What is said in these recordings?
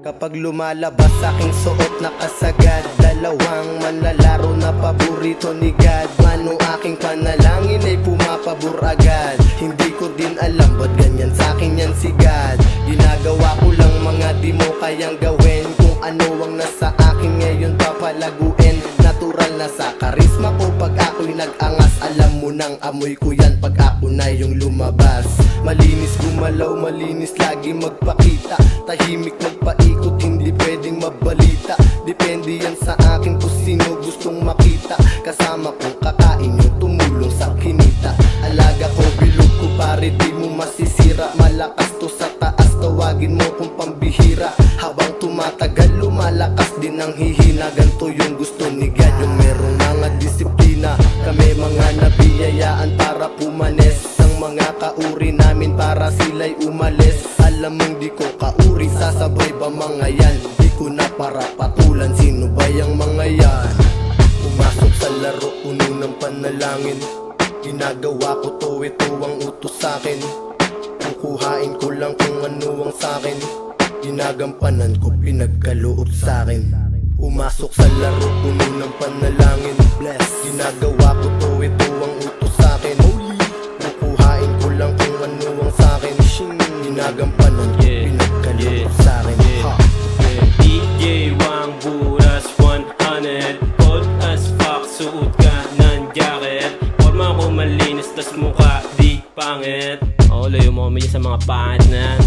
Kapag lumalabas aking suot nakasagad, dalawang manlalaro na paborito ni God. Mano aking panalangin ay pumapabor agad. Hindi ko din alam ba't ganyan sa'kin yan si God. Ginagawa ko lang mga di mo kayang gawin. Kung ano ang nasa akin ngayon papalaguin. Natural na sa karisma ko pag ako'y nag-angas. Alam mo nang amoy ko yan pag ako na yung lumabas. Malinis gumalaw, malinis lagi magpakita. Tahimik magpaikot, hindi pwedeng mabalita. Depende yan sa akin kung sino gustong makita. Kasama kong kakain yung tumulong sa kinita. Alaga ko, bilog ko pare, di mo masisira. Malakas to sa taas, tawagin mo kung pambihira. Habang tumatagal, lumalakas din ang hihina. Ganto yung gusto ni God, yung merong mga disiplina. Kami mga nabiyayaan para pumanes ng mga kauri namin para sila'y umalis. Alam mong di ko kauri, sasabay ba mga yan? Di ko na para patulan, sino ba yung mga yan? Pumasok sa laro, puno ng panalangin. Ginagawa ko to, ito ang utos sa'kin. Kukuhain ko lang kung ano ang sa'kin. Ginagampanan ko, pinagkaloob sa'kin. Pumasok sa laro, puno ng panalangin. Bless, ginagawa ko to, ito ang utos sa'kin. Kukuhain ko lang kung ano ang sa'kin. Ginagampanan ko, pinagkaloob sa'kin. DJ Wang Buras 100, old as fuck, suot ka ng jacket. Forma ko malinis, tas mukha di pangit. Layo mo kami sa mga pangit na yan.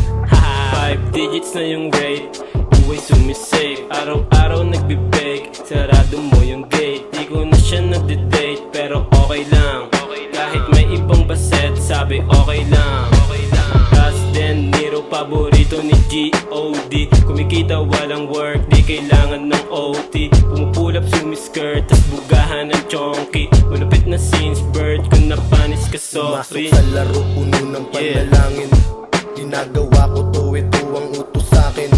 5 digits na yung rate, always sumisafe. Araw-araw nagbe-bake, sarado mo yung gate. Di ko na siya nadidate, pero okay lang. Kahit may ibang baset, sabi okay lang. Tas then, Nero paborito ni G.O.D. Kumikita walang work, di kailangan ng OT. Pumupulap sumiskirt, tas bugahan ng chonky. Malupit na scenes, bird, kung napanis ka sorry. Pumasok sa laro, puno ng panalangin. Ginagawa ko to, ito ang utos sa'kin.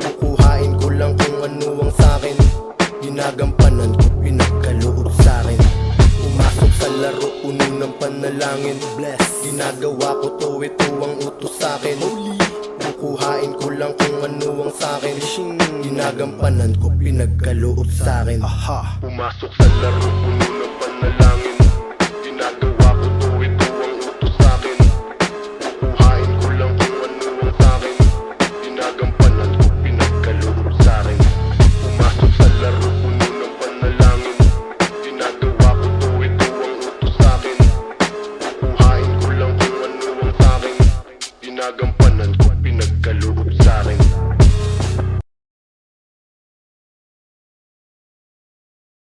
Kukuhain ko lang kung ano ang sa'kin. Ginagampanan ko, pinagkaloob sa'kin. Pumasok sa laro, puno ng panalangin. Bless, ginagawa ko to, ito ang utos sa'kin. Kukuhain ko lang kung ano ang sa'kin. Ginagampanan ko, pinagkaloob sa'kin. Pumasok sa laro, puno ng panalangin. Ginagawa ko to, ito ang utos sa'kin. Kukuhain ko lang kung ano ang sa'kin. Ginagampanan ko, pinagkaloob sa'kin. Pumasok sa laro, puno ng panalangin. Ginagawa ko to, ito ang utos sa'kin. Kukuhain ko lang kung ano ang sa'kin. Ginagampanan